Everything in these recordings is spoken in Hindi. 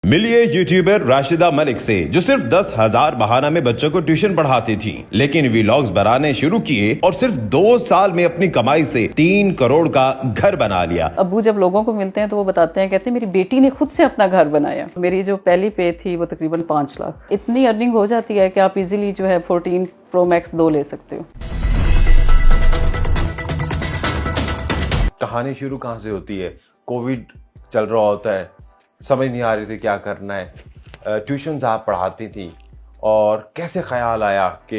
मिलिए यूट्यूबर राशिदा मलिक से जो सिर्फ 10,000 बहाना में बच्चों को ट्यूशन पढ़ाती थी, लेकिन व्लॉग्स बनाने शुरू किए और सिर्फ 2 साल में अपनी कमाई से 3 करोड़ का घर बना लिया। अब्बू जब लोगों को मिलते हैं तो वो बताते हैं, कहते हैं मेरी बेटी ने खुद से अपना घर बनाया। मेरी जो पहली पे थी वो तकरीबन 5 लाख। इतनी अर्निंग हो जाती है कि आप इजीली जो है 14 Pro Max 2 ले सकते हो। कहानी शुरू कहाँ से होती है? कोविड चल रहा होता है, समझ नहीं आ रही थी क्या करना है। ट्यूशन्स आप पढ़ाती थी और कैसे ख्याल आया कि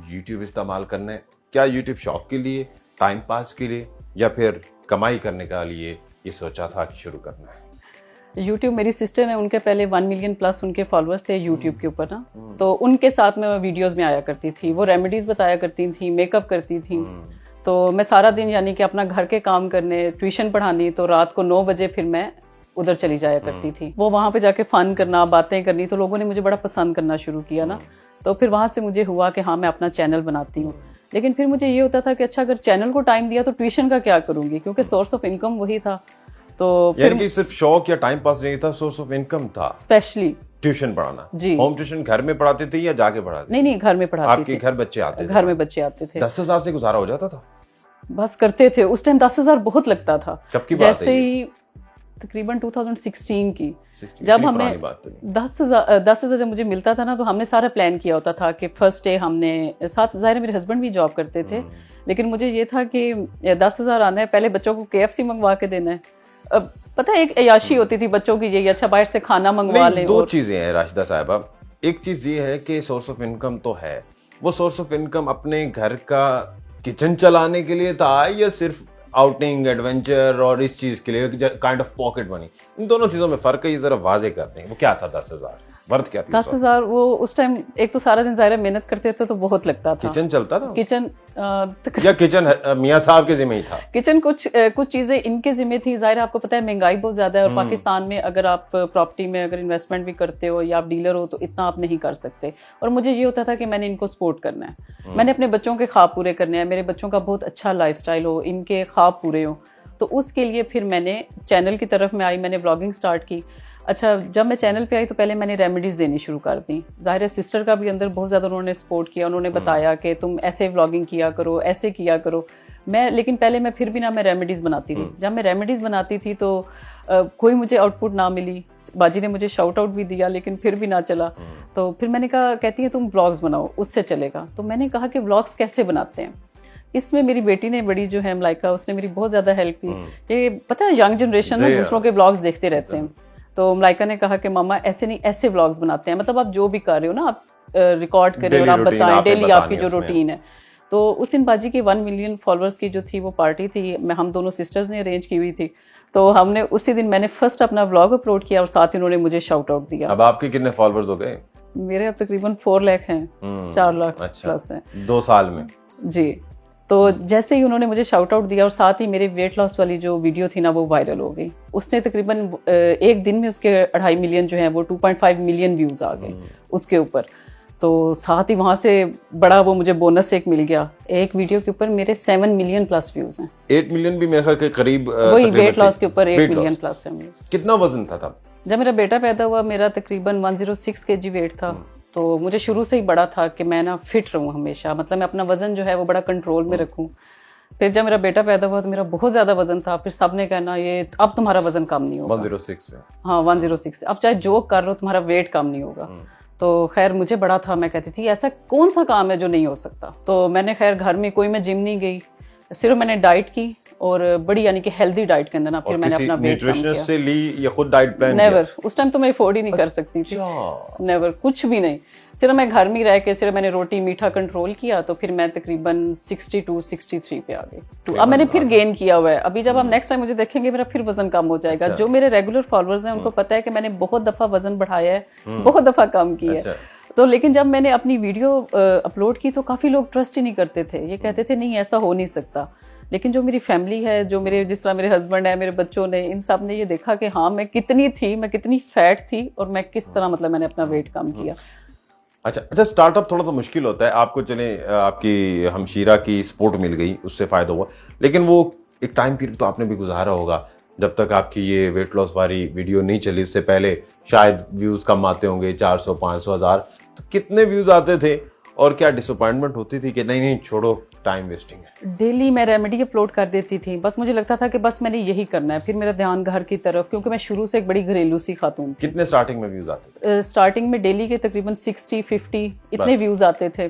यूट्यूब इस्तेमाल करना है? क्या यूट्यूब शौक के लिए, टाइम पास के लिए या फिर कमाई करने के लिए ये सोचा था कि शुरू करना है? यूट्यूब, मेरी सिस्टर है, उनके पहले 1 मिलियन प्लस उनके फॉलोअर्स थे यूट्यूब के ऊपर ना, तो उनके साथ में वीडियोस में आया करती थी। वो रेमेडीज बताया करती थी, मेकअप करती थी। तो मैं सारा दिन यानी कि अपना घर के काम करने, ट्यूशन पढ़ानी, तो रात को 9 बजे फिर मैं उधर चली जाया करती थी। वो वहाँ पे जाके फन करना, बातें करनी, तो लोगों ने मुझे बड़ा पसंद करना शुरू किया ना। तो फिर वहाँ से मुझे हुआ कि हाँ मैं अपना चैनल बनाती हूँ। लेकिन फिर मुझे ये होता था कि अच्छा अगर चैनल को टाइम दिया तो ट्यूशन का क्या करूँगी, क्योंकि सोर्स ऑफ इनकम वही था। तो यानी कि सिर्फ शौक या टाइम पास नहीं था, सोर्स ऑफ इनकम था। स्पेशली ट्यूशन पढ़ाना जी। होम ट्यूशन घर में पढ़ाते थे या जाके पढ़ाते? नहीं, घर में पढ़ाती आपके थी। घर बच्चे आते थे? घर में बच्चे आते थे। 10,000 से गुजारा हो जाता था? बस करते थे। उस टाइम 10,000 बहुत लगता था। कब की बात है जैसे ये? ही तकरीबन 2016 की 16 जब इतनी हमने पुरानी बात तो नहीं। 10,000 जब मुझे मिलता था ना, तो हमने सारा प्लान किया होता था कि फर्स्ट डे हमने साथ, ज़ाहिर मेरे हस्बैंड भी जॉब करते थे, लेकिन मुझे ये था कि 10,000 आना है, पहले बच्चों को KFC मंगवा के देना है। अब पता है एक अयाशी होती थी बच्चों की, यही अच्छा बाहर से खाना मंगवा लें। दो और चीजें हैं राशिदा साहिबा। एक चीज ये है कि सोर्स ऑफ इनकम तो है, वो सोर्स ऑफ इनकम अपने घर का किचन चलाने के लिए था या सिर्फ आउटिंग, एडवेंचर और इस चीज के लिए काइंड ऑफ पॉकेट मनी? इन दोनों चीजों में फर्क है, ये जरा वाजे करते हैं। वो क्या था 10,000 वर्थ क्या थी? 10,000 वो उस टाइम, एक तो सारा दिन ज़ाहिर मेहनत करते थे तो बहुत लगता था। किचन चलता था किचन या किचन मियाँ साहब के जिम्मे ही था? किचन कुछ चीजें इनके जिम्मे थी। जाहिर आपको पता है महंगाई बहुत ज्यादा है, और पाकिस्तान में अगर आप प्रॉपर्टी में अगर इन्वेस्टमेंट भी करते हो या आप डीलर हो तो इतना आप नहीं कर सकते। और मुझे ये होता था कि मैंने इनको सपोर्ट करना है, मैंने अपने बच्चों के ख्वाब पूरे करने हैं, मेरे बच्चों का बहुत अच्छा लाइफस्टाइल हो, इनके ख्वाब पूरे हो। तो उसके लिए फिर मैंने चैनल की तरफ में आई, मैंने व्लॉगिंग स्टार्ट की। अच्छा, जब मैं चैनल पे आई तो पहले मैंने रेमेडीज देनी शुरू कर दी। ज़ाहिर है सिस्टर का भी अंदर बहुत ज़्यादा उन्होंने सपोर्ट किया, उन्होंने बताया कि तुम ऐसे व्लॉगिंग किया करो, ऐसे किया करो। लेकिन पहले मैं फिर भी ना मैं रेमेडीज़ बनाती थी। जब मैं रेमेडीज़ बनाती थी तो कोई मुझे आउटपुट ना मिली। बाजी ने मुझे शाउट आउट भी दिया लेकिन फिर भी ना चला। तो फिर मैंने कहा, कहती है तुम व्लॉग्स बनाओ, उससे चलेगा। तो मैंने कहा कि व्लॉग्स कैसे बनाते हैं। इसमें मेरी बेटी ने बड़ी जो है मलाइका, उसने मेरी बहुत ज़्यादा हेल्प की। ये पता है यंग जनरेशन ना दूसरों के व्लॉग्स देखते रहते हैं। तो मलाइका ने कहा कि मामा ऐसे नहीं, ऐसे व्लॉग्स बनाते हैं, मतलब आप जो भी कर रहे हो ना आप रिकॉर्ड करें और आप बताएं डेली आपकी जो रूटीन है। तो उस दिन बाजी की 1 मिलियन फॉलोअर्स की जो थी वो पार्टी थी, हम दोनों सिस्टर्स ने अरेंज की हुई थी। तो हमने उसी दिन मैंने फर्स्ट अपना व्लॉग अपलोड किया और साथ ही उन्होंने मुझे शाउट आउट दिया। अब आपके कितने फॉलोअर्स हो गए? मेरे अब तकरीबन 4 लाख हैं, 4 लाख प्लस हैं 2 साल में जी। तो जैसे ही उन्होंने मुझे शाउट आउट दिया और साथ ही मेरे वेट लॉस वाली जो वीडियो थी ना वो वायरल हो गई। उसने तकरीबन एक दिन में उसके 2.5 मिलियन जो है वो 2.5 मिलियन व्यूज आ गए उसके ऊपर। तो साथ ही वहाँ से बड़ा वो मुझे बोनस एक मिल गया। एक वीडियो के ऊपर मेरे 7 मिलियन प्लस व्यूज हैं। 8 मिलियन भी मेरे ख्याल के करीब वही वेट लॉस के ऊपर 8 मिलियन प्लस है। कितना वजन था तब जब मेरा बेटा पैदा हुआ? मेरा तकरीबन 106 kg वेट था। तो मुझे शुरू से ही बड़ा था कि मैं ना फिट रहूं हमेशा, मतलब मैं अपना वजन जो है वो बड़ा कंट्रोल में रखूं। फिर जब मेरा बेटा पैदा हुआ तो मेरा बहुत ज्यादा वजन था। फिर सबने कहना ये अब तुम्हारा वजन कम नहीं होगा। 106 में? हाँ 106। अब चाहे जो कर रहे हो तुम्हारा वेट कम नहीं होगा। तो खैर मुझे बड़ा था, मैं कहती थी ऐसा कौन सा काम है जो नहीं हो सकता। तो मैंने खैर घर में कोई मैं जिम नहीं गई, सिर्फ मैंने डाइट की और बड़ी यानी कि हेल्दी डाइट के अंदर ना फिर मैंने अपना वेट कम किया। से ली या खुद डाइट प्लान? नेवर। उस टाइम तो मैं अफोर्ड ही नहीं कर सकती थी, नेवर, कुछ भी नहीं। सिर्फ मैं घर में रह के सिर्फ मैंने रोटी मीठा कंट्रोल किया, तो फिर मैं तकरीबन 62 63 पे आ गई। अब मैंने फिर गेन किया हुआ है। अभी जब आप नेक्स्ट टाइम मुझे देखेंगे मेरा फिर वजन कम हो जाएगा। जो मेरे रेगुलर फॉलोअर्स हैं उनको पता है कि मैंने बहुत दफा वजन बढ़ाया है, बहुत दफा कम किया है। तो लेकिन जब मैंने अपनी वीडियो अपलोड की तो काफी लोग ट्रस्ट ही नहीं करते थे, ये कहते थे नहीं ऐसा हो नहीं सकता। लेकिन जो मेरी फैमिली है, जो मेरे जिस तरह मेरे हस्बैंड है, मेरे बच्चों ने, इन सब ने ये देखा कि हाँ मैं कितनी थी, मैं कितनी फैट थी और मैं किस तरह मतलब मैंने अपना वेट कम किया। अच्छा, स्टार्टअप थोड़ा सा मुश्किल होता है। आपको चले आपकी हमशीरा की सपोर्ट मिल गई, उससे फायदा हुआ, लेकिन वो एक टाइम पीरियड तो आपने भी गुजारा होगा जब तक आपकी ये वेट लॉस वाली वीडियो नहीं चली उससे पहले शायद व्यूज कम आते होंगे, 400 500 हज़ार, तो कितने व्यूज आते थे और क्या डिसअपॉइंटमेंट होती थी कि नहीं नहीं छोड़ो टाइम वेस्टिंग है? डेली मैं रेमेडी अपलोड कर देती थी, बस मुझे लगता था कि बस मैंने यही करना है। फिर मेरा ध्यान घर की तरफ, क्योंकि मैं शुरू से एक बड़ी घरेलू सी खातून थी। कितने स्टार्टिंग में व्यूज आते थे? स्टार्टिंग में डेली के तकरीबन 60-50 इतने व्यूज आते थे।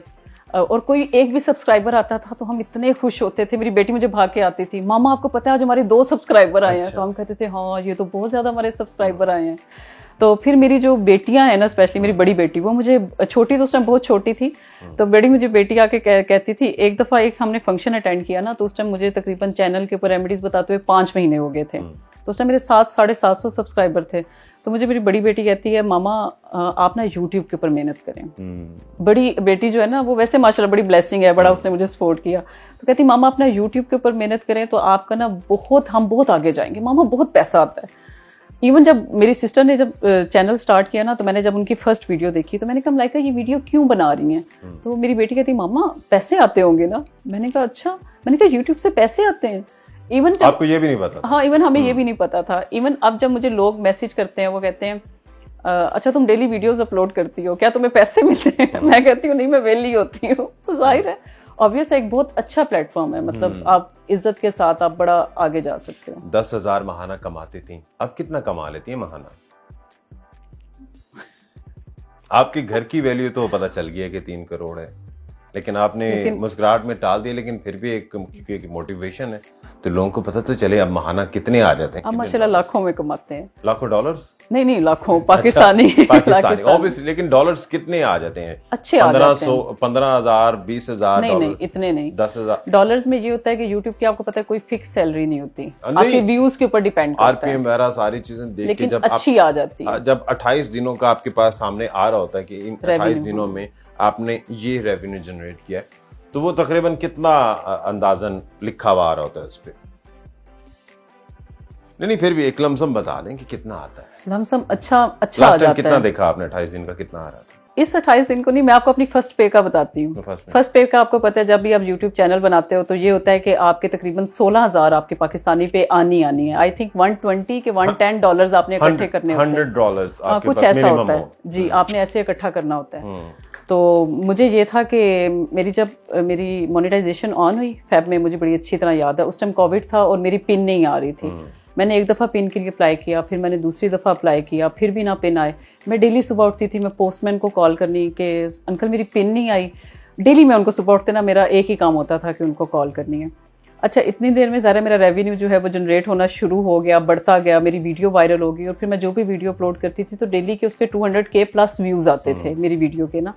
और कोई एक भी सब्सक्राइबर आता था तो हम इतने खुश होते थे। मेरी बेटी मुझे भाग के आती थी, मामा आपको पता है आज हमारे 2 सब्सक्राइबर आए हैं। तो हम कहते थे हाँ ये तो बहुत ज्यादा हमारे सब्सक्राइबर आए हैं। तो फिर मेरी जो बेटियां हैं ना, स्पेशली मेरी बड़ी बेटी, वो मुझे छोटी तो उस टाइम बहुत छोटी थी, तो बड़ी मुझे बेटी आके कहती थी, एक दफा एक हमने फंक्शन अटेंड किया ना, तो उस टाइम मुझे तकरीबन चैनल के ऊपर रेमेडीज बताते हुए 5 महीने हो गए थे। तो उस टाइम मेरे 700-750 सब्सक्राइबर थे। तो मुझे मेरी बड़ी बेटी कहती है मामा आप ना यूट्यूब के ऊपर मेहनत करें। बड़ी बेटी जो है ना वो वैसे माशाल्लाह बड़ी ब्लेसिंग है, बड़ा उसने मुझे सपोर्ट किया। तो कहती मामा अपना यूट्यूब के ऊपर मेहनत करें तो आपका ना हम बहुत आगे जाएंगे, मामा बहुत पैसा आता है। इवन जब मेरी सिस्टर ने जब चैनल स्टार्ट किया ना, तो मैंने जब उनकी फर्स्ट वीडियो देखी तो मैंने कहा लाइका ये वीडियो क्यों बना रही हैं? तो मेरी बेटी कहती मामा पैसे आते होंगे ना। मैंने कहा अच्छा। मैंने कहा यूट्यूब से पैसे आते हैं? इवन जब आपको ये भी नहीं पता? हाँ, इवन हमें ये भी नहीं पता था। इवन अब जब मुझे लोग मैसेज करते हैं, वो कहते हैं अच्छा तुम डेली वीडियोस अपलोड करती हो, क्या तुम्हें पैसे मिलते हैं? मैं कहती हूँ नहीं, मैं वेली होती हूँ। तो जाहिर है ऑब्वियस एक बहुत अच्छा प्लेटफॉर्म है, मतलब आप इज्जत के साथ आप बड़ा आगे जा सकते हो। 10,000 महाना कमाती थी, अब कितना कमा लेती है महाना? आपके घर की वैल्यू तो पता चल गया कि 3 करोड़ है, लेकिन आपने मुस्कुराहट में टाल दिया। लेकिन फिर भी एक मोटिवेशन है तो लोगों को पता तो चले अब महाना कितने आ जाते हैं। अब माशाल्लाह लाखों में कमाते हैं। लाखों डॉलर्स? नहीं लाखों पाकिस्तानी। पाकिस्तानी ऑब्वियसली, लेकिन डॉलर्स कितने आ जाते हैं? अच्छे आ जाते हैं। 15,000 20,000? नहीं इतने नहीं। 10,000 डॉलर्स में ये होता है कि यूट्यूब की आपको पता है कोई फिक्स सैलरी नहीं होती, आपके व्यूज के ऊपर डिपेंड करता है। आरपीएम वगैरह सारी चीजें देख के जब अच्छी आ जाती है, जब 28 दिनों का आपके पास सामने आ रहा होता है कि इन 28 दिनों में आपने ये रेवेन्यू जनरेट किया है, तो वो तकरीबन कितना अंदाजन लिखा हुआ आ रहा होता है उस पर? नहीं फिर भी एक लमसम बता दें कि कितना आता है। लमसम अच्छा आ जाता है। कितना देखा आपने 28 दिन का, कितना आ रहा था? इस 28 दिन को नहीं, मैं आपको अपनी फर्स्ट पे का बताती हूँ। फर्स्ट पे का आपको पता है, जब भी आप यूट्यूब चैनल बनाते हो तो ये होता है कि आपके तकरीबन 16,000 आपके पाकिस्तानी पे आनी है। आई थिंक 120 के $110 आपने इकट्ठे करने होते हैं। $100 कुछ ऐसा होता है जी, आपने ऐसे इकट्ठा करना होता है। तो मुझे ये था कि जब मेरी मोनेटाइजेशन ऑन हुई फेब में, मुझे बड़ी अच्छी तरह याद है, उस टाइम कोविड था और मेरी पिन नहीं आ रही थी। मैंने एक दफ़ा पिन के लिए अप्लाई किया, फिर मैंने दूसरी दफ़ा अप्लाई किया, फिर भी ना पिन आए। मैं डेली सुबह उठती थी, मैं पोस्टमैन को कॉल करनी कि अंकल मेरी पिन नहीं आई। डेली मैं उनको सुबह उठते ना, मेरा एक ही काम होता था कि उनको कॉल करनी है। अच्छा, इतनी देर में ज़रा मेरा रेवेन्यू जो है वो जनरेट होना शुरू हो गया, बढ़ता गया, मेरी वीडियो वायरल हो गई और फिर मैं जो भी वीडियो अपलोड करती थी तो डेली के उसके 200K प्लस व्यूज़ आते थे मेरी वीडियो के ना।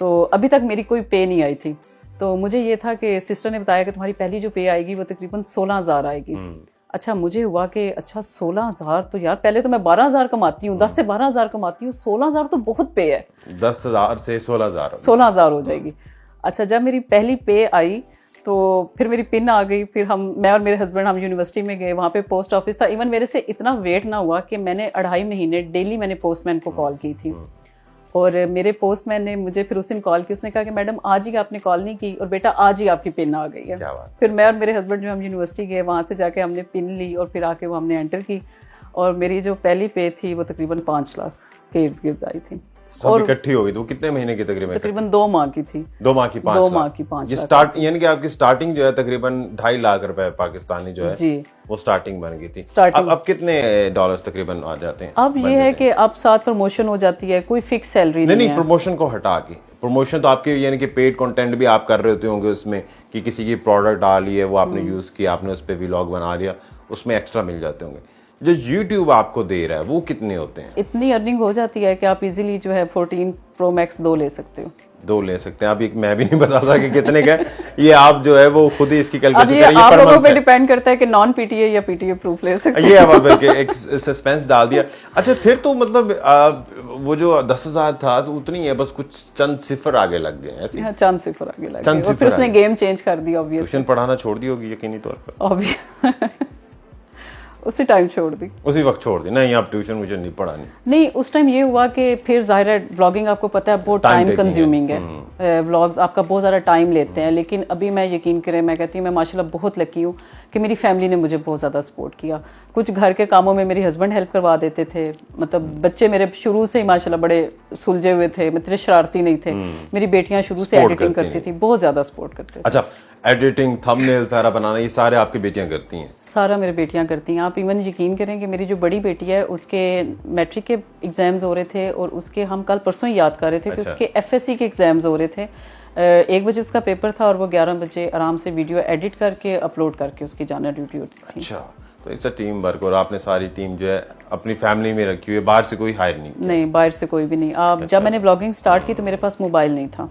तो अभी तक मेरी कोई पे नहीं आई थी। तो मुझे ये था कि सिस्टर ने बताया कि तुम्हारी पहली जो पे आएगी वो तकरीबन 16,000 आएगी। अच्छा, मुझे हुआ कि अच्छा 16,000, तो यार पहले तो मैं 12,000 कमाती हूँ, 10 से 12,000 कमाती हूँ, 16,000 तो बहुत पे है। 10,000 से 16,000 हो जाएगी। अच्छा, जब मेरी पहली पे आई तो फिर मेरी पिन आ गई। फिर मैं और मेरे हस्बैंड हम यूनिवर्सिटी में गए, वहाँ पे पोस्ट ऑफिस था। इवन मेरे से इतना वेट ना हुआ कि मैंने 2.5 महीने डेली मैंने पोस्टमैन को कॉल की थी। और मेरे पोस्टमैन ने मुझे फिर उस दिन कॉल की, उसने कहा कि मैडम आज ही आपने कॉल नहीं की और बेटा आज ही आपकी पिन आ गई है। फिर मैं और मेरे हस्बैंड जो हम यूनिवर्सिटी गए, वहाँ से जाके हमने पिन ली और फिर आके वो हमने एंटर की और मेरी जो पहली पे थी वो तकरीबन 5 लाख के इर्द गिर्द आई थी। सब इकट्ठी हो गई। तो कितने महीने की तकरीबन 2 माह की थी। 2 माह की 5 लाख। ये स्टार्ट यानी कि आपकी स्टार्टिंग जो है तकरीबन 2.5 लाख रुपए पाकिस्तानी जो है जी, वो स्टार्टिंग बन गई थी। अब कितने डॉलर्स तकरीबन आ जाते हैं? अब ये है कि अब साथ प्रमोशन हो जाती है, कोई फिक्स सैलरी नहीं है। प्रमोशन को हटा के, प्रमोशन तो आपके यानी कि पेड कंटेंट भी आप कर रहे होते होंगे उसमें, कि किसी की प्रोडक्ट आ ली है वो आपने यूज किया, आपने उस पर व्लॉग बना लिया, उसमें एक्स्ट्रा मिल जाते होंगे। जो YouTube आपको दे रहा है वो कितने होते हैं? इतनी अर्निंग हो जाती है कि आप इजीली जो है 14 Pro Max 2 ले सकते हो। 2 ले सकते हैं। अब मैं भी नहीं बता सकता कि कितने का ये आप जो है वो खुद ही इसकी कैलकुलेशन करिए। आप लोगों पे डिपेंड करता है कि नॉन PTA या PTA प्रूफ ले सकते हैं। ये अब बल्कि एक सस्पेंस डाल दिया। अच्छा, फिर तो मतलब वो जो 10,000 था तो उतनी है, बस कुछ चंद सिफर आगे लग गए ऐसे। हाँ, चंद सिफर आगे लग गए और फिर उसने गेम चेंज कर दिया ऑब्वियसली। ट्यूशन पढ़ाना छोड़ दी होगी यकीनी तौर पर। उसी टाइम छोड़ दी। उसी वक्त छोड़ दी, नहीं आप ट्यूशन मुझे नहीं पढ़ानी। नहीं, उस टाइम ये हुआ कि फिर जाहिर है ब्लॉगिंग आपको पता है बहुत Time टाइम taking कंज्यूमिंग है, व्लॉग्स आपका बहुत ज़्यादा टाइम लेते हैं। लेकिन अभी मैं यकीन करें, मैं कहती हूँ मैं माशाल्लाह बहुत लकी हूँ कि मेरी फैमिली ने मुझे बहुत ज़्यादा सपोर्ट किया। कुछ घर के कामों में मेरे हस्बैंड हेल्प करवा देते थे, मतलब बच्चे मेरे शुरू से ही माशाल्लाह बड़े सुलझे हुए थे, मतलब शरारती नहीं थे। मेरी बेटियाँ शुरू से Support एडिटिंग करती करती थी, बहुत ज़्यादा सपोर्ट करते थे। अच्छा, एडिटिंग, थंबनेल वगैरह बनाना, ये सारे आपकी बेटियां करती हैं? सारा मेरी बेटियां करती हैं। आप इवन यकीन करें कि मेरी जो बड़ी बेटी है उसके मैट्रिक के एग्जाम्स हो रहे थे और उसके हम कल परसों ही याद कर रहे थे कि उसके एफएससी के एग्जाम्स हो रहे थे। 1 बजे उसका पेपर था और वो 11 बजे आराम से वीडियो एडिट करके अपलोड करके उसकी जाना ड्यूटी होती थी। अच्छा, तो इट्स अ टीम वर्क, और आपने सारी टीम जो है अपनी फैमिली में रखी हुई है, बाहर से कोई हायर नहीं? नहीं, बाहर से कोई भी नहीं। आप जब मैंने ब्लॉगिंग स्टार्ट की तो मेरे पास मोबाइल नहीं था।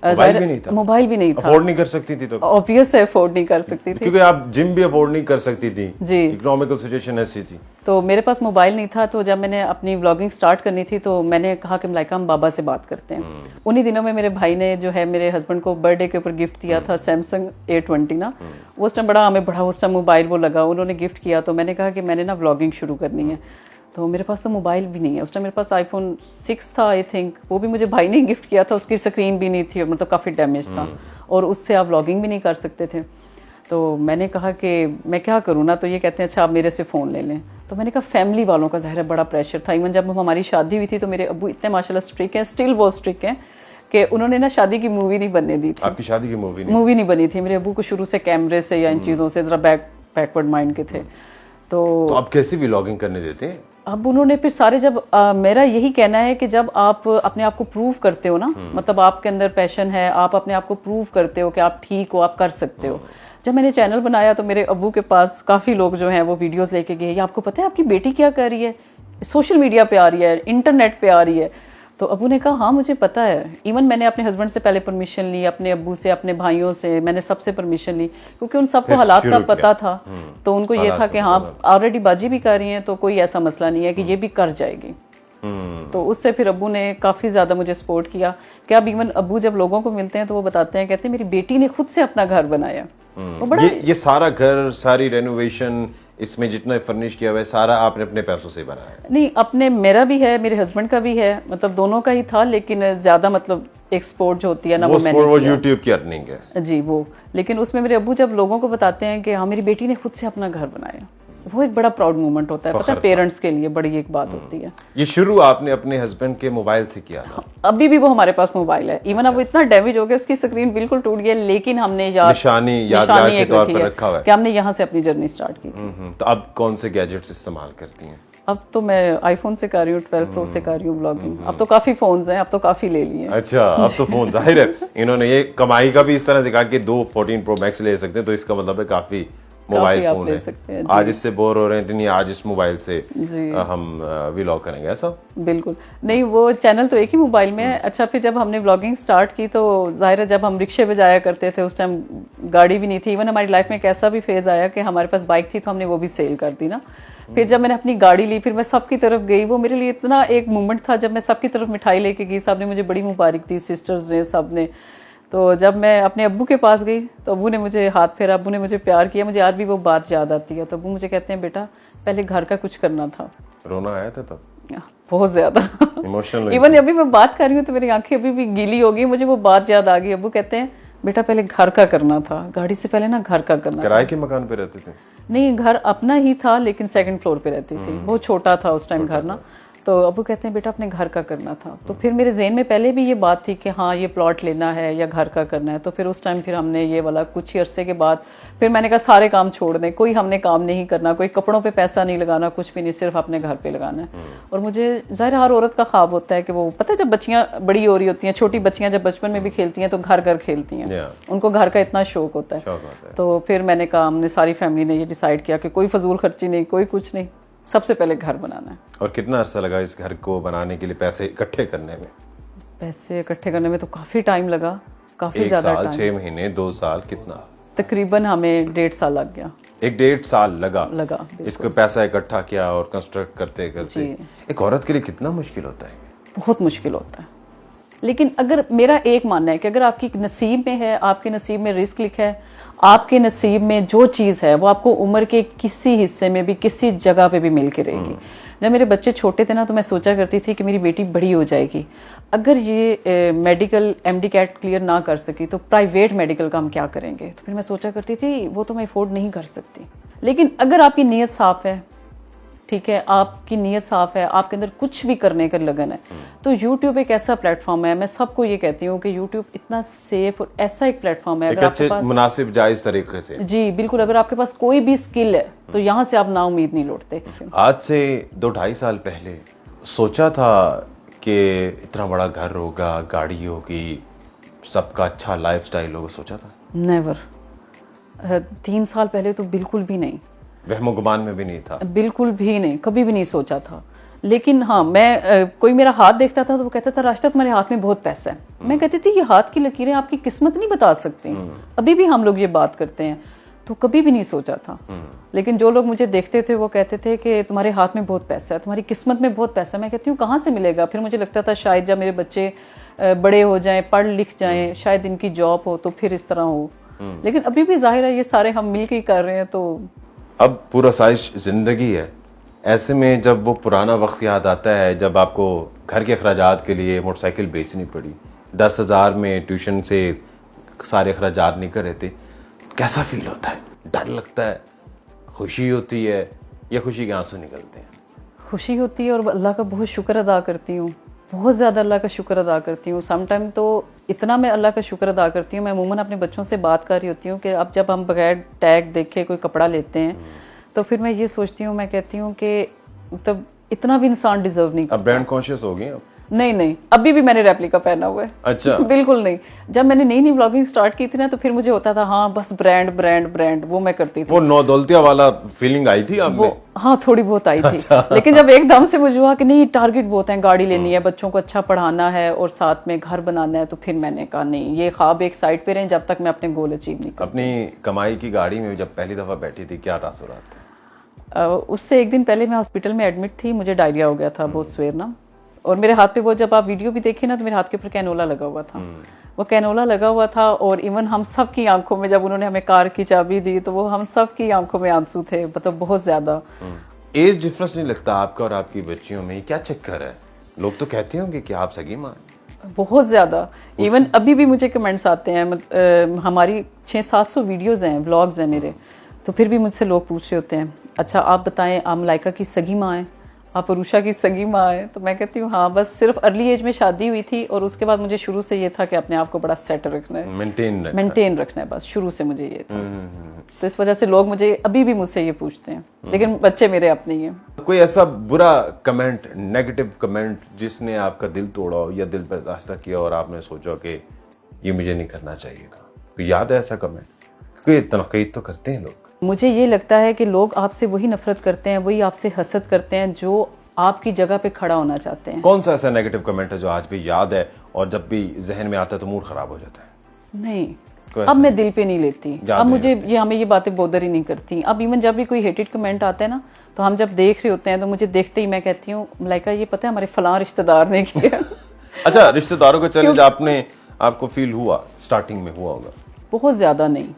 मोबाइल भी नहीं था? मोबाइल भी नहीं था। अफोर्ड नहीं कर सकती थी तो? ऑब्वियस है, अफोर्ड नहीं कर सकती थी क्योंकि आप जिम भी अफोर्ड नहीं कर सकती थी जी। इकोनॉमिकल सिचुएशन ऐसी थी। तो मेरे पास मोबाइल नहीं था, तो जब मैंने अपनी व्लॉगिंग स्टार्ट करनी थी तो मैंने कहा कि मलाइका हम बाबा से बात करते हैं। उन्हीं दिनों में मेरे भाई ने जो है मेरे हस्बैंड को बर्थडे के ऊपर गिफ्ट दिया था सैमसंग A20 ना। उस टाइम हमें बड़ा उस टाइम मोबाइल वो लगा, उन्होंने गिफ्ट किया। तो मैंने कहा कि मैंने ना व्लॉगिंग शुरू करनी है। तो मेरे पास तो मोबाइल भी नहीं है उस टाइम, मेरे पास iPhone 6 था आई थिंक, वो भी मुझे भाई ने गिफ्ट किया था। उसकी स्क्रीन भी नहीं थी, मतलब काफ़ी डैमेज था और उससे आप व्लॉगिंग भी नहीं कर सकते थे। तो मैंने कहा कि मैं क्या करूँ ना। तो ये कहते हैं अच्छा आप मेरे से फ़ोन ले लें। तो मैंने कहा फैमिली वालों का ज़ाहिर है बड़ा प्रेशर था। इवन जब हमारी शादी हुई थी तो मेरे अब्बू इतने माशाल्लाह स्ट्रिक्ट हैं, स्टिल बहुत स्ट्रिक्ट हैं कि उन्होंने ना शादी की मूवी नहीं बनने दी थी। आपकी शादी की मूवी नहीं बनी थी। मेरे अब्बू को शुरू से कैमरे से या इन चीज़ों से ज़रा बैकवर्ड माइंड के थे। तो आप कैसे भी व्लॉगिंग करने देते हैं? अब उन्होंने फिर सारे जब मेरा यही कहना है कि जब आप अपने आप को प्रूव करते हो ना, मतलब आपके अंदर पैशन है, आप अपने आप को प्रूव करते हो कि आप ठीक हो, आप कर सकते हो। जब मैंने चैनल बनाया तो मेरे अब्बू के पास काफ़ी लोग जो हैं वो वीडियोस लेके गए, ये आपको पता है आपकी बेटी क्या कर रही है, सोशल मीडिया पे आ रही है, इंटरनेट पे आ रही है। तो अब्बू ने कहा हाँ मुझे पता है। इवन मैंने अपने हस्बैंड से पहले परमिशन ली, अपने अब्बू से, अपने भाइयों से, मैंने सबसे परमिशन ली क्योंकि उन सबको हालात का पता था। तो उनको ये था कि हाँ ऑलरेडी बाजी भी कर रही हैं तो कोई ऐसा मसला नहीं है कि ये भी कर जाएगी। तो उससे फिर अब्बू ने काफ़ी ज़्यादा मुझे सपोर्ट किया कि अब इवन अब्बू जब लोगों को मिलते हैं तो वो बताते हैं, कहते हैं मेरी बेटी ने खुद से अपना घर बनाया। वो बड़ा ये सारा घर, सारी रेनोवेशन, इसमें जितना फर्निश किया हुआ है सारा आपने अपने पैसों से बनाया? नहीं, अपने मेरा भी है, मेरे हस्बैंड का भी है, मतलब दोनों का ही था। लेकिन ज़्यादा मतलब एक सपोर्ट जो होती है ना वो मैंने वो यूट्यूब की अर्निंग है जी वो। लेकिन उसमें मेरे अब्बू जब लोगों को बताते हैं कि हाँ मेरी बेटी ने खुद से अपना घर बनाया, वो एक बड़ा प्राउड मोमेंट होता है। पता है पेरेंट्स के लिए बड़ी एक बात होती है। ये शुरू आपने अपने हस्बैंड के मोबाइल से किया था? अभी भी वो हमारे पास मोबाइल है। इवन अब वो इतना डैमेज हो गया, उसकी स्क्रीन बिल्कुल टूट गई, लेकिन हमने निशानी यादगार के तौर पर रखा हुआ है कि हमने यहाँ से अपनी जर्नी स्टार्ट की थी। तो अब कौन से गैजेट्स इस्तेमाल करती हैं? अब तो मैं आईफोन से कर रही हूँ, 12 प्रो से कर रही हूँ ब्लॉगिंग। अब तो काफी फोन्स हैं, अब तो काफी ले लिए। अच्छा, अब तो फोन जाहिर है इन्होंने ये कमाई का भी इस तरह से कहा कि 2 14 प्रो मैक्स ले सकते हैं, तो इसका मतलब है काफी मोबाइल फोन ले सकते है। हैं, आज इससे बोर हो रहे हैं तो नहीं, आज इस मोबाइल से जी हम व्लॉग करेंगे, ऐसा? बिल्कुल नहीं, वो चैनल तो एक ही मोबाइल में है। अच्छा, फिर जब हमने व्लॉगिंग स्टार्ट की तो जाहिर है जब हम रिक्शे पे जाया करते थे उस टाइम गाड़ी भी नहीं थी। इवन हमारी लाइफ में एक ऐसा भी फेज आया कि हमारे पास बाइक थी तो हमने वो भी सेल कर दी ना। फिर जब मैंने अपनी गाड़ी ली, फिर मैं सबकी तरफ गई, वो मेरे लिए इतना एक मोमेंट था जब मैं सबकी तरफ मिठाई लेके गई। सब ने मुझे बड़ी मुबारक दी, सिस्टर्स ने, सब ने। तो जब मैं अपने अब्बू के पास गई तो अब्बू ने मुझे हाथ फेरा, अब्बू ने मुझे प्यार किया। मुझे आज भी वो बात याद आती है। तो अब्बू मुझे कहते हैं बेटा पहले घर का कुछ करना था। रोना आया था तब? बहुत ज्यादा इमोशनल। इवन अभी मैं बात कर रही हूँ तो मेरी आंखें अभी भी गीली हो गई, मुझे वो बात याद आ गई। अब्बू कहते हैं बेटा पहले घर का करना था, गाड़ी से पहले ना घर का करना। किराए के मकान पे रहते थे? नहीं, घर अपना ही था लेकिन 2nd फ्लोर पे रहती थी। बहुत छोटा था उस टाइम घर ना। तो अब्बू कहते हैं बेटा अपने घर का करना था। तो फिर मेरे जहन में पहले भी ये बात थी कि हाँ ये प्लॉट लेना है या घर का करना है। तो फिर उस टाइम फिर हमने ये वाला कुछ ही अरसे के बाद फिर मैंने कहा सारे काम छोड़ दें, कोई हमने काम नहीं करना, कोई कपड़ों पे पैसा नहीं लगाना, कुछ भी नहीं, सिर्फ अपने घर पे लगाना है। और मुझे जाहिर हर औरत का ख्वाब होता है कि वो पता है जब बच्चियाँ बड़ी हो रही होती हैं, छोटी बच्चियाँ जब बचपन में भी खेलती हैं तो घर घर खेलती हैं, उनको घर का इतना शौक होता है। तो फिर मैंने कहा, हमने सारी फैमिली ने ये डिसाइड किया कि कोई फजूल खर्ची नहीं, कोई कुछ नहीं, सबसे पहले घर बनाना है। और कितना अरसा लगा इस घर को बनाने के लिए, पैसे इकट्ठे करने में? पैसे इकट्ठे करने में तो काफ़ी टाइम लगा, काफ़ी ज़्यादा टाइम। 6 महीने, 2 साल, कितना? तकरीबन हमें 1.5 साल लग गया। 1.5 साल लगा इसको पैसा इकट्ठा किया और कंस्ट्रक्ट करते करते। एक औरत के लिए कितना मुश्किल होता है? बहुत मुश्किल होता है। लेकिन अगर मेरा एक मानना है कि अगर आपकी नसीब में है, आपके नसीब में रिस्क लिखा है, आपके नसीब में जो चीज़ है वो आपको उम्र के किसी हिस्से में भी किसी जगह पे भी मिल के रहेगी। जब मेरे बच्चे छोटे थे ना तो मैं सोचा करती थी कि मेरी बेटी बड़ी हो जाएगी, अगर ये मेडिकल MD कैट क्लियर ना कर सकी तो प्राइवेट मेडिकल का हम क्या करेंगे। तो फिर मैं सोचा करती थी वो तो मैं अफोर्ड नहीं कर सकती। लेकिन अगर आपकी नीयत साफ़ है, ठीक है, आपकी नीयत साफ़ है, आपके अंदर कुछ भी करने का लगन है, तो YouTube एक ऐसा प्लेटफॉर्म है, मैं सबको ये कहती हूँ कि YouTube इतना सेफ और ऐसा एक प्लेटफॉर्म है, एक अगर अच्छे आपके पास मुनासिब जायज तरीके से। जी बिल्कुल, अगर आपके पास कोई भी स्किल है तो यहाँ से आप ना उम्मीद नहीं लौटते। आज से 2-2.5 साल पहले सोचा था कि इतना बड़ा घर होगा, गाड़ी होगी, सबका अच्छा लाइफस्टाइल होगा, सोचा था? नेवर। 3 साल पहले तो बिल्कुल भी नहीं, वहमो गुमान में भी नहीं था। बिल्कुल भी नहीं, कभी भी नहीं सोचा था। लेकिन हाँ, मैं कोई मेरा हाथ देखता था तो वो कहता था राशिदा तुम्हारे हाथ में बहुत पैसा है। मैं कहती थी ये हाथ की लकीरें आपकी किस्मत नहीं बता सकती। अभी भी हम लोग ये बात करते हैं, तो कभी भी नहीं सोचा था। लेकिन जो लोग मुझे देखते थे वो कहते थे कि तुम्हारे हाथ में बहुत पैसा है, तुम्हारी किस्मत में बहुत पैसा है। मैं कहती हूँ कहाँ से मिलेगा। फिर मुझे लगता था शायद जब मेरे बच्चे बड़े हो जाएं, पढ़ लिख जाएं, शायद इनकी जॉब हो तो फिर इस तरह हो। लेकिन अभी भी जाहिर है ये सारे हम मिल के ही कर रहे हैं। तो अब पूरा साइज जिंदगी है, ऐसे में जब वो पुराना वक्त याद आता है जब आपको घर के अखराजात के लिए मोटरसाइकिल बेचनी पड़ी, 10,000 में ट्यूशन से सारे अखराजात निकल रहे थे, कैसा फील होता है? डर लगता है, खुशी होती है, या खुशी के आंसू निकलते हैं? खुशी होती है और अल्लाह का बहुत शुक्र अदा करती हूँ, बहुत ज़्यादा अल्लाह का शुक्र अदा करती हूँ। सम टाइम तो इतना मैं अल्लाह का शुक्र अदा करती हूँ, मैं अमूमन अपने बच्चों से बात कर रही होती हूँ कि अब जब हम बगैर टैग देखे कोई कपड़ा लेते हैं तो फिर मैं ये सोचती हूँ, मैं कहती हूँ कि मतलब इतना भी इंसान डिजर्व नहीं अब ब्रांड कॉन्शियस हो गई अब? नहीं, अभी भी मैंने रेप्लिका पहना हुआ है। अच्छा। बिल्कुल नहीं। जब मैंने नई व्लॉगिंग स्टार्ट की थी ना तो फिर मुझे होता था हाँ बस ब्रांड वो मैं करती थी। वो नौदौलतिया वाला फीलिंग आई थी आप में? हाँ थोड़ी बहुत आई थी। लेकिन जब एकदम से मुझे हुआ कि नहीं टारगेट बहुत है, गाड़ी लेनी है, बच्चों को अच्छा पढ़ाना है और साथ में घर बनाना है, तो फिर मैंने कहा नहीं, ये ख्वाब एक साइड पे रहे जब तक मैं अपने गोल अचीव नहीं करूँ। अपनी कमाई की गाड़ी में जब पहली दफा बैठी थी, क्या तासुरात थे? उससे एक दिन पहले मैं हॉस्पिटल में एडमिट थी, मुझे डायरिया हो गया था बहुत सवेर ना, और मेरे हाथ पे वो जब आप वीडियो भी देखी ना तो मेरे हाथ के ऊपर कैनोला लगा हुआ था। वो कैनोला लगा हुआ था और इवन हम सब की आंखों में, जब उन्होंने हमें कार की चाबी दी तो वो हम सब की आंखों में आंसू थे, मतलब बहुत ज्यादा। एज डिफरेंस नहीं लगता आपका और आपकी बच्चियों में? क्या चक्कर है? लोग तो कहते होंगे कि आप सगी मां। बहुत ज़्यादा। इवन अभी भी मुझे कमेंट्स आते हैं, हमारी 600-700 वीडियोज़ हैं, व्लॉग्स हैं मेरे, तो फिर भी मुझसे लोग पूछ रहे होते हैं अच्छा आप बताएं आप मलाइका की सगी माँ हैं, आप अरूषा की सगी माँ हैं? तो मैं कहती हूँ हाँ, बस सिर्फ अर्ली एज में शादी हुई थी और उसके बाद मुझे शुरू से ये था कि अपने आप को बड़ा सेट रखना है, मेंटेन रखना है, बस शुरू से मुझे ये था। तो इस वजह से लोग मुझे अभी भी मुझसे ये पूछते हैं, लेकिन बच्चे मेरे अपने ही हैं। कोई ऐसा बुरा कमेंट, नेगेटिव कमेंट जिसने आपका दिल तोड़ा हो या दिल बर्दाश्त किया और आपने सोचा कि ये मुझे नहीं करना चाहिए था? कोई याद है ऐसा कमेंट? क्योंकि तनकीद तो करते हैं लोग। मुझे ये लगता है कि लोग आपसे वही नफरत करते हैं, वही आपसे हसद करते हैं जो आपकी जगह पे खड़ा होना चाहते हैं। कौन सा ऐसा नेगेटिव कमेंट है जो आज भी याद है और जब भी जहन में आता है तो मूड खराब हो जाता है? नहीं, अब मैं दिल पे नहीं लेती, अब मुझे ये हमें ये बातें बोदर ही नहीं करती। अब इवन जब भी कोई हेटेड कमेंट आता है ना तो हम जब देख रहे होते हैं तो मुझे देखते ही मैं कहती हूँ मलाइका ये पता है हमारे फलां रिश्तेदार ने किया। अच्छा, रिश्तेदारों का चैलेंज आपको फील हुआ? स्टार्टिंग में हुआ होगा? बहुत ज्यादा नहीं,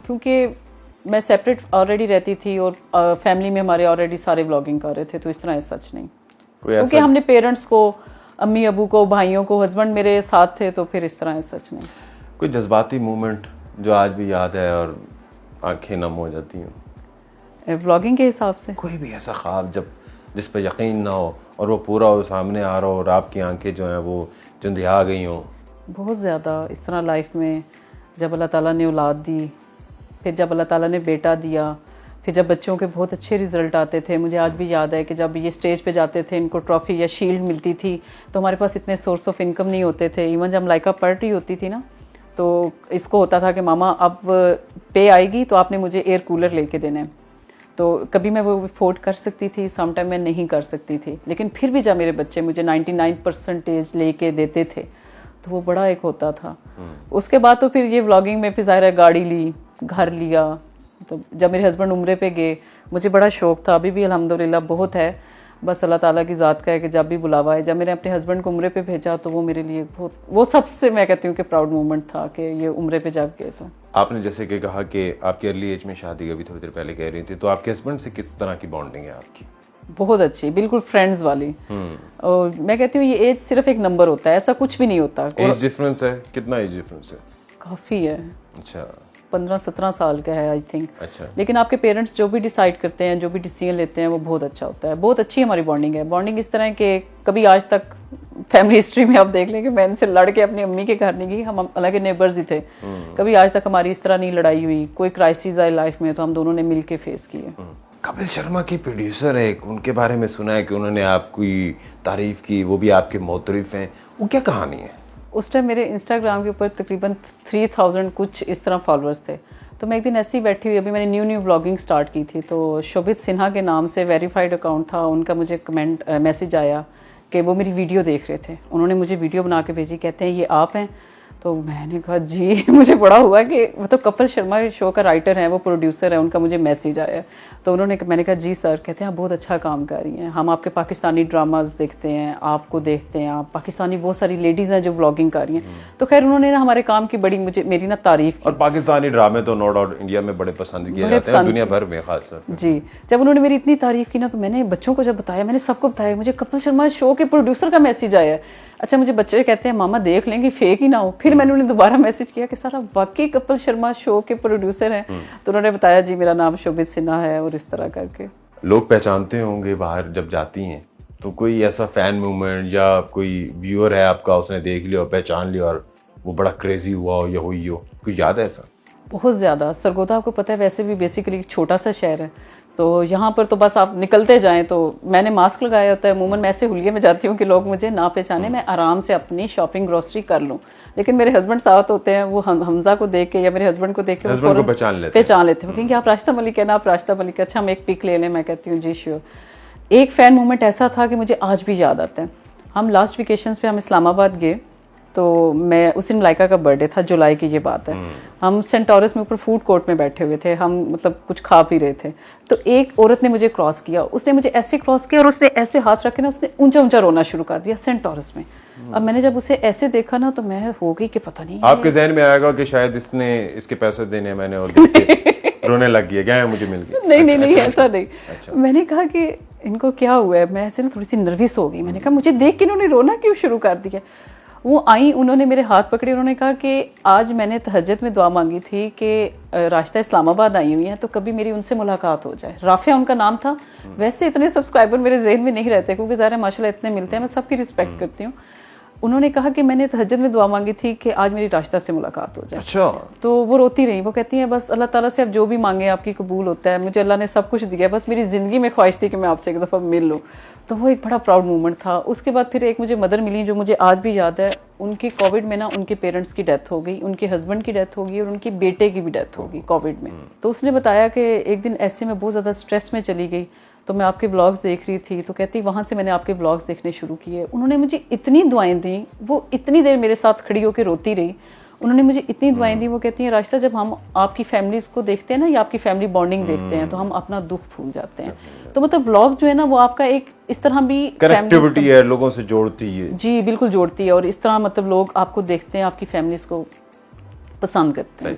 क्योंकि मैं सेपरेट ऑलरेडी रहती थी और फैमिली में हमारे ऑलरेडी सारे व्लॉगिंग कर रहे थे, तो इस तरह सच नहीं। क्योंकि हमने पेरेंट्स को, अम्मी अबू को, भाइयों को, हस्बैंड मेरे साथ थे, तो फिर इस तरह सच नहीं। कोई जज्बाती मोमेंट जो आज भी याद है और आंखें नम हो जाती हैं व्लॉगिंग के हिसाब से? कोई भी ऐसा ख्वाब जब जिस पर यकीन ना हो और वो पूरा हो, सामने आ रहा हो और आपकी आंखें जो हैं वो चुंधिया गई हों? बहुत ज़्यादा इस तरह लाइफ में, जब अल्लाह ताला ने औलाद दी, फिर जब अल्लाह ताला ने बेटा दिया, फिर जब बच्चों के बहुत अच्छे रिजल्ट आते थे। मुझे आज भी याद है कि जब ये स्टेज पे जाते थे, इनको ट्रॉफी या शील्ड मिलती थी, तो हमारे पास इतने सोर्स ऑफ इनकम नहीं होते थे। इवन जब मलाइका पढ़ रही होती थी ना तो इसको होता था कि मामा अब पे आएगी तो आपने मुझे एयर कूलर लेके देना है। तो कभी मैं वो अफोर्ड कर सकती थी, सम टाइम मैं नहीं कर सकती थी, लेकिन फिर भी जब मेरे बच्चे मुझे 99% लेके देते थे तो वो बड़ा एक होता था। उसके बाद तो फिर ये व्लॉगिंग में फिर ज़ाहिर है गाड़ी ली, घर लिया। तो जब मेरे हस्बैंड उम्रे पे गए, मुझे बड़ा शौक था, अभी भी अल्हम्दुलिल्लाह बहुत है, बस अल्लाह ताला की ज़ात का है कि जब भी बुलावा है। जब मैंने अपने हस्बैंड को उम्रे पे भेजा तो वो मेरे लिए बहुत, वो सबसे मैं कहती हूँ कि प्राउड मोमेंट था कि ये उम्रे पे जब गए तो आपने जैसे कि कहा कि आपकी अर्ली एज में शादी अभी थोड़ी देर पहले कह रही थी, तो आपके हस्बैंड से किस तरह की बॉन्डिंग है आपकी? बहुत अच्छी, बिल्कुल फ्रेंड्स वाली। और मैं कहती हूँ ये एज सिर्फ एक नंबर होता है, ऐसा कुछ भी नहीं होता। एज डिफरेंस है? कितना एज डिफरेंस है? काफ़ी है। अच्छा। 15-17 साल का है आई थिंक। अच्छा। लेकिन आपके पेरेंट्स जो भी डिसाइड करते हैं, जो भी डिसीजन लेते हैं, वो बहुत अच्छा होता है। बहुत अच्छी हमारी बॉन्डिंग है। बॉन्डिंग इस तरह है कि कभी आज तक फैमिली हिस्ट्री में आप देख लें कि मैं इनसे लड़ के अपनी अम्मी के घर नहीं गई, हम अलग नेबर्स ही थे। कभी आज तक हमारी इस तरह नहीं लड़ाई हुई। कोई क्राइसिस आई लाइफ में तो हम दोनों ने मिल के फेस किए। कपिल शर्मा के प्रोड्यूसर है, उनके बारे में सुना है कि उन्होंने आपकी तारीफ की, वो भी आपके मोतरिफ हैं, वो क्या कहानी है? उस टाइम मेरे इंस्टाग्राम के ऊपर तकरीबन 3000 कुछ इस तरह फॉलोअर्स थे। तो मैं एक दिन ऐसे ही बैठी हुई, अभी मैंने न्यू ब्लॉगिंग स्टार्ट की थी, तो शोभित सिन्हा के नाम से वेरीफाइड अकाउंट था उनका। मुझे मैसेज आया कि वो मेरी वीडियो देख रहे थे। उन्होंने मुझे वीडियो बना के भेजी, कहते हैं ये आप हैं? तो मैंने कहा जी। मुझे बड़ा हुआ कि मतलब कपिल शर्मा शो का राइटर है, वो प्रोड्यूसर है, उनका मुझे मैसेज आया। तो मैंने कहा जी सर। कहते हैं आप बहुत अच्छा काम कर रही हैं, हम आपके पाकिस्तानी ड्रामाज देखते हैं, आपको देखते हैं, आप पाकिस्तानी बहुत सारी लेडीज़ हैं जो व्लॉगिंग कर रही हैं। तो खैर उन्होंने ना हमारे काम की मेरी ना तारीफ की। और पाकिस्तानी ड्रामे तो नो डाउट इंडिया में बड़े पसंद किए जाते हैं, दुनिया भर में खास तौर पे। जी। जब उन्होंने मेरी इतनी तारीफ की ना, तो मैंने बच्चों को जब बताया, मैंने सबको बताया मुझे कपिल शर्मा शो के प्रोड्यूसर का मैसेज आया। अच्छा, मुझे बच्चे कहते हैं मामा देख लेंगे फेक ही ना हो। फिर मैंने उन्हें दोबारा मैसेज किया कि सर आप वाकई कपिल शर्मा शो के प्रोड्यूसर हैं? तो उन्होंने बताया जी मेरा नाम शोभित सिन्हा है, और इस तरह करके। लोग पहचानते होंगे बाहर जब जाती हैं, तो कोई ऐसा फैन मूवमेंट या कोई व्यूअर है आपका, उसने देख लिया और पहचान लिया और वो बड़ा क्रेजी हुआ हो या हुई हो, कुछ याद है ऐसा? बहुत ज़्यादा। सरगोदा आपको पता है वैसे भी बेसिकली एक छोटा सा शहर है, तो यहाँ पर तो बस आप निकलते जाएं तो मैंने मास्क लगाया होता है। अमूमन मैं ऐसे हुलिये में जाती हूँ कि लोग मुझे ना पहचाने, मैं आराम से अपनी शॉपिंग ग्रोसरी कर लूँ। लेकिन मेरे हस्बैंड साथ होते हैं, वो हमजा को देख के या मेरे हस्बैंड को देख के पहचान लेते हैं। वो कहेंगे आप राशिदा मलिक है ना, आप राशिदा मलिक। अच्छा हम एक पिक ले लें? मैं कहती हूँ जी श्योर। एक फ़ैन मोमेंट ऐसा था कि मुझे आज भी याद आता है। हम लास्ट वेकेशंस पे हम इस्लामाबाद गए, तो मैं उस दिन लाइका का बर्थडे था, जुलाई की ये बात है। हम सेंटोरस में ऊपर फूड कोर्ट में बैठे हुए थे, हम मतलब कुछ खा पी रहे थे। तो एक औरत ने मुझे क्रॉस किया, उसने मुझे ऐसे क्रॉस किया और उसने ऐसे हाथ रखे ना, उसने ऊंचा ऊंचा रोना शुरू कर दिया सेंटोरस में। अब मैंने जब उसे ऐसे देखा ना, तो मैं हो गई कि पता नहीं आपके जहन में आएगा कि शायद इसके पैसे देने मैंने और रोने लग गया, क्या है मुझे मिल गया? नहीं, ऐसा नहीं। मैंने कहा कि इनको क्या हुआ है। मैं ऐसे ना थोड़ी सी नर्वस हो गई। मैंने कहा मुझे देख के इन्होंने रोना क्यों शुरू कर दिया? वो आई, उन्होंने मेरे हाथ पकड़े, उन्होंने कहा कि आज मैंने तहज्जुद में दुआ मांगी थी कि राशिदा इस्लामाबाद आई हुई हैं तो कभी मेरी उनसे मुलाकात हो जाए। राफिया उनका नाम था। वैसे इतने सब्सक्राइबर मेरे जहन में नहीं रहते, क्योंकि ज़ाहिर है माशाल्लाह इतने मिलते हैं, मैं सबकी रिस्पेक्ट करती हूँ। उन्होंने कहा कि मैंने तहज्जुद में दुआ मांगी थी कि आज मेरी राशिदा से मुलाकात हो जाए। अच्छा। तो वो रोती रही, वो कहती हैं बस अल्लाह ताला से आप जो भी मांगे आपकी कबूल होता है, मुझे अल्लाह ने सब कुछ दिया, बस मेरी ज़िंदगी में ख्वाहिश थी कि मैं आपसे एक दफ़ा मिल लूँ। तो वो एक बड़ा प्राउड मोमेंट था। उसके बाद फिर एक मुझे मदर मिली जो मुझे आज भी याद है। उनकी कोविड में ना उनके पेरेंट्स की डेथ हो गई, उनके हस्बैंड की डेथ हो गई और उनके बेटे की भी डेथ हो गई कोविड में। तो उसने बताया कि एक दिन ऐसे में बहुत ज़्यादा स्ट्रेस में चली गई, तो मैं आपके व्लॉग्स देख रही थी, तो कहती वहाँ से मैंने आपके व्लॉग्स देखने शुरू किए। उन्होंने मुझे इतनी दुआएं दी, वो इतनी देर मेरे साथ खड़ी होकर रोती रही। उन्होंने मुझे इतनी दुआएं दी। वो कहती हैं राशिदा जब हम आपकी फैमिलीज़ को देखते हैं ना, या आपकी फैमिली बॉन्डिंग देखते हैं, तो हम अपना दुख भूल जाते हैं। तो मतलब व्लॉग जो है ना, वो आपका एक इस तरह भी कनेक्टिविटी है, लोगों से जोड़ती है। जी बिल्कुल जोड़ती है, और इस तरह मतलब लोग आपको देखते हैं, आपकी फैमिलीज़ को पसंद करते हैं।